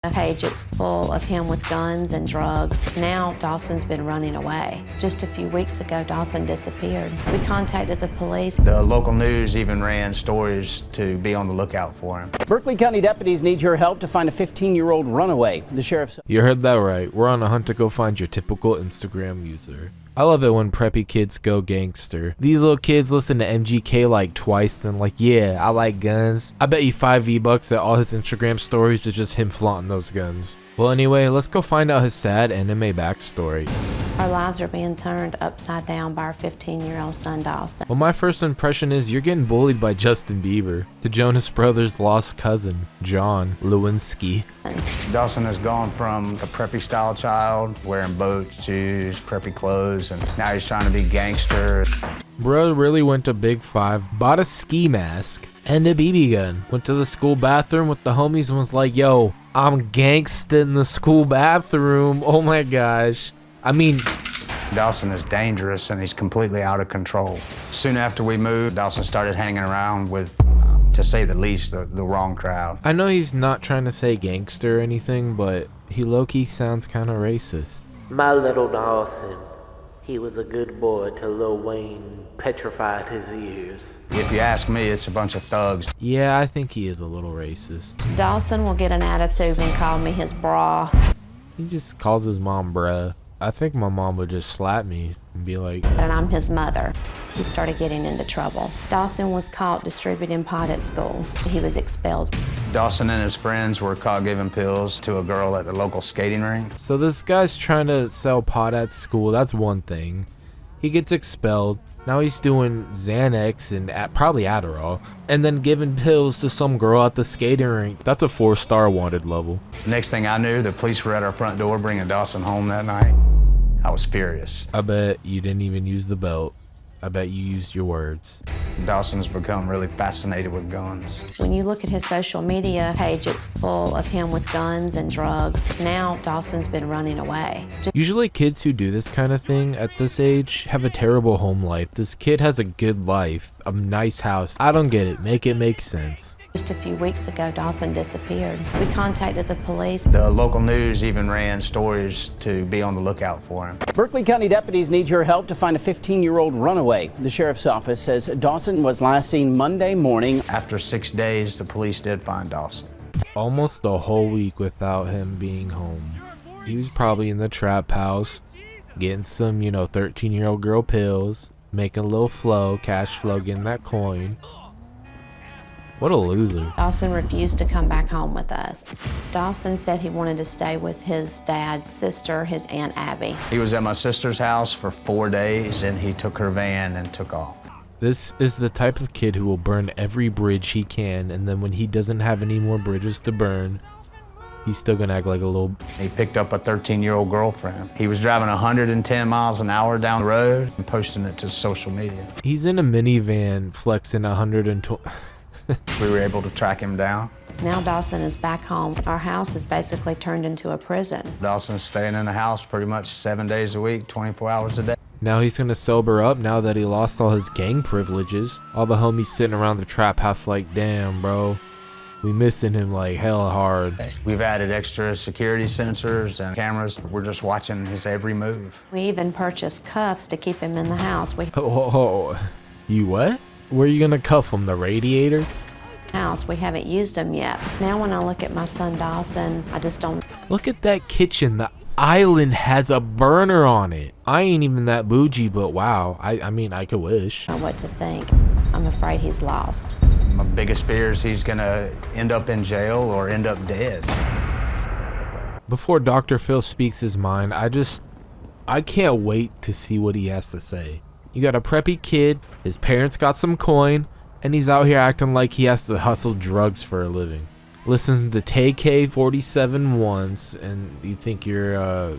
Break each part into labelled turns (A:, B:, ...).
A: The page is full of him with guns and drugs. Now Dawson's been running away. Just a few weeks ago, Dawson disappeared. We contacted the police.
B: The local news even ran stories to be on the lookout for him.
C: Berkeley County deputies need your help to find a 15-year-old runaway. The sheriff's...
D: You heard that right. We're on a hunt to go find your typical Instagram user. I love it when preppy kids go gangster. These little kids listen to MGK like twice and like, yeah, I like guns. I bet you 5 V-bucks that all his Instagram stories are just him flaunting those guns. Well, anyway, let's go find out his sad anime backstory.
A: Our lives are being turned upside down by our 15-year-old son, Dawson.
D: Well, my first impression is you're getting bullied by Justin Bieber, the Jonas Brothers' lost cousin, John Lewinsky.
B: Dawson has gone from a preppy style child, wearing boots, shoes, preppy clothes, and now he's trying to be gangster.
D: Bro really went to Big 5, bought a ski mask and a BB gun. Went to the school bathroom with the homies and was like, yo, I'm gangsta in the school bathroom. Oh my gosh. I mean,
B: Dawson is dangerous and he's completely out of control. Soon after we moved, Dawson started hanging around with, to say the least, the wrong crowd.
D: I know he's not trying to say gangster or anything, but he low-key sounds kind of racist.
E: My little Dawson, he was a good boy till Lil Wayne petrified his ears.
B: If you ask me, it's a bunch of thugs.
D: Yeah, I think he is a little racist.
A: Dawson will get an attitude and call me his bra.
D: He just calls his mom bruh. I think my mom would just slap me and be like,
A: And I'm his mother. He started getting into trouble. Dawson was caught distributing pot at school. He was expelled.
B: Dawson and his friends were caught giving pills to a girl at the local skating rink.
D: so this guy's trying to sell pot at school. That's one thing. He gets expelled. Now he's doing Xanax and probably Adderall, and then giving pills to some girl at the skating rink. That's a 4-star wanted level.
B: Next thing I knew, the police were at our front door bringing Dawson home that night. I was furious.
D: I bet you didn't even use the belt. I bet you used your words.
B: Dawson's become really fascinated with guns.
A: When you look at his social media page, it's full of him with guns and drugs. Now Dawson's been running away.
D: Usually kids who do this kind of thing at this age have a terrible home life. This kid has a good life, a nice house. I don't get it. Make it make sense.
A: Just a few weeks ago, Dawson disappeared. We contacted the police.
B: The local news even ran stories to be on the lookout for him.
C: Berkeley County deputies need your help to find a 15-year-old runaway. The sheriff's office says Dawson was last seen Monday morning.
B: After 6 days, the police did find Dawson.
D: Almost a whole week without him being home. He was probably in the trap house, getting some, 13-year-old girl pills, making a little flow, cash flow, getting that coin. What a loser.
A: Dawson refused to come back home with us. Dawson said he wanted to stay with his dad's sister, his Aunt Abby.
B: He was at my sister's house for 4 days, and he took her van and took off.
D: This is the type of kid who will burn every bridge he can, and then when he doesn't have any more bridges to burn, he's still gonna act like a little...
B: He picked up a 13-year-old girlfriend. He was driving 110 miles an hour down the road and posting it to social media.
D: He's in a minivan flexing 120...
B: We were able to track him down.
A: Now Dawson is back home. Our house is basically turned into a prison.
B: Dawson's staying in the house pretty much 7 days a week, 24 hours a day.
D: Now he's gonna sober up now that he lost all his gang privileges. All the homies sitting around the trap house like, damn, bro. We missing him like hell hard.
B: We've added extra security sensors and cameras. We're just watching his every move.
A: We even purchased cuffs to keep him in the house.
D: Oh, you what? Where are you gonna cuff him, the radiator?
A: We haven't used them yet. Now when I look at my son Dawson, I just don't
D: Look at that kitchen. The island has a burner on it. I ain't even that bougie, but wow. I mean, I could wish.
A: know what to think. I'm afraid he's lost.
B: My biggest fear is he's gonna end up in jail or end up dead.
D: Before Dr. Phil speaks his mind, I can't wait to see what he has to say. You got a preppy kid, his parents got some coin, and he's out here acting like he has to hustle drugs for a living. Listens to TK47 once, and you think you're,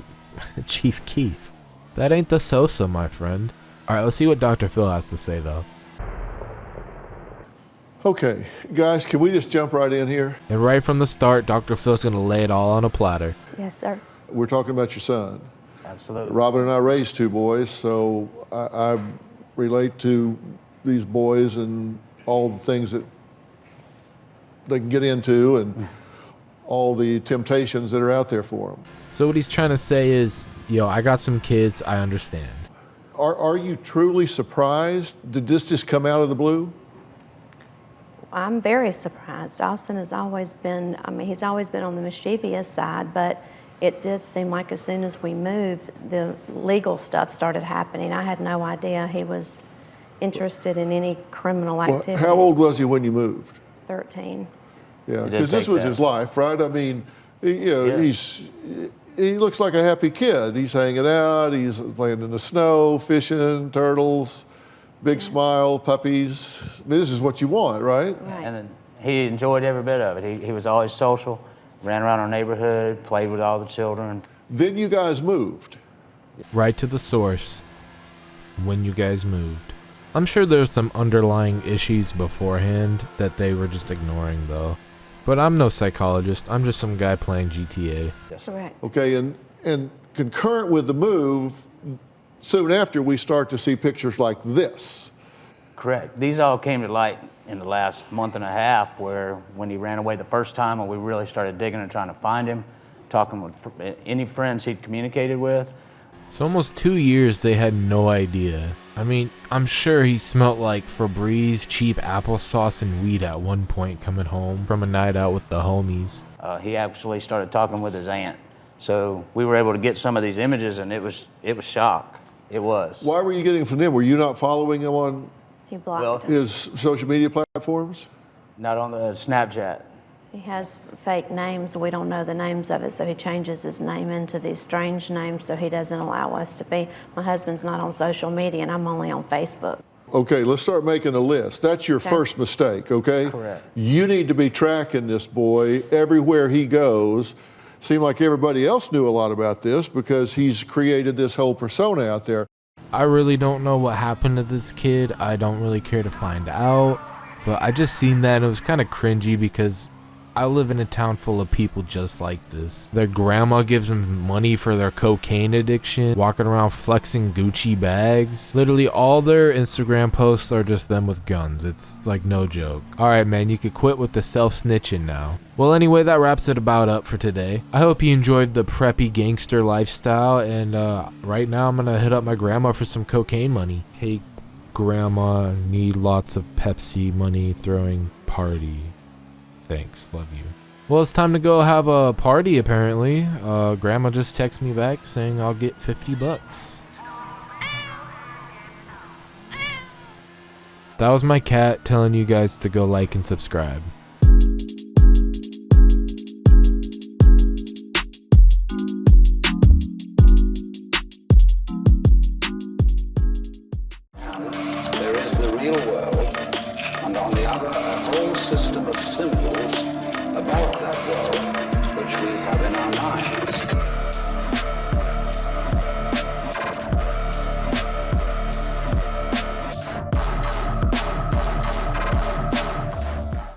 D: Chief Keef. That ain't the Sosa, my friend. Alright, let's see what Dr. Phil has to say, though.
F: Okay, guys, can we just jump right in here?
D: And right from the start, Dr. Phil's gonna lay it all on a platter.
A: Yes, sir.
F: We're talking about your son.
B: Absolutely.
F: Robin and I raised 2 boys, so I relate to these boys and all the things that they can get into and all the temptations that are out there for him.
D: So what he's trying to say is, yo, I got some kids, I understand.
F: Are you truly surprised? Did this just come out of the blue?
A: I'm very surprised. Dawson has always been, he's always been on the mischievous side, but it did seem like as soon as we moved, the legal stuff started happening. I had no idea he was interested in any criminal activities.
F: How old was he when you moved?
A: 13.
F: Yeah, because this was his life, right? I mean, he looks like a happy kid. He's hanging out, he's playing in the snow, fishing, turtles, big smile, puppies. I mean, this is what you want, right?
G: And then he enjoyed every bit of it. He was always social, ran around our neighborhood, played with all the children.
F: Then you guys moved.
D: Right to the source. When you guys moved. I'm sure there's some underlying issues beforehand that they were just ignoring though. But I'm no psychologist. I'm just some guy playing GTA.
A: Correct.
F: Okay, and concurrent with the move, soon after we start to see pictures like this.
G: Correct. These all came to light in the last month and a half, where when he ran away the first time and we really started digging and trying to find him, talking with any friends he'd communicated with.
D: So almost 2 years they had no idea. I mean, I'm sure he smelt like Febreze, cheap applesauce, and weed at one point coming home from a night out with the homies.
G: He actually started talking with his aunt. So we were able to get some of these images, and it was shock. It was.
F: Why were you getting from them? Were you not following him on
A: He blocked him.
F: his social media platforms?
G: Not on the Snapchat.
A: He has fake names. We don't know the names of it, so he changes his name into these strange names so he doesn't allow us to be. My husband's not on social media, and I'm only on Facebook.
F: Okay, let's start making a list. That's your first mistake, okay?
G: Correct.
F: You need to be tracking this boy everywhere he goes. Seemed like everybody else knew a lot about this because he's created this whole persona out there.
D: I really don't know what happened to this kid. I don't really care to find out. But I just seen that and it was kind of cringy because I live in a town full of people just like this. Their grandma gives them money for their cocaine addiction, walking around flexing Gucci bags. Literally all their Instagram posts are just them with guns. It's like no joke. Alright man, you could quit with the self-snitching now. Well anyway, that wraps it about up for today. I hope you enjoyed the preppy gangster lifestyle, and right now I'm gonna hit up my grandma for some cocaine money. Hey grandma, need lots of Pepsi money throwing party. Thanks, love you. Well, it's time to go have a party apparently. Grandma just texted me back saying I'll get $50. That was my cat telling you guys to go like and subscribe.
H: There is the real world, and on the other, a whole system of symbols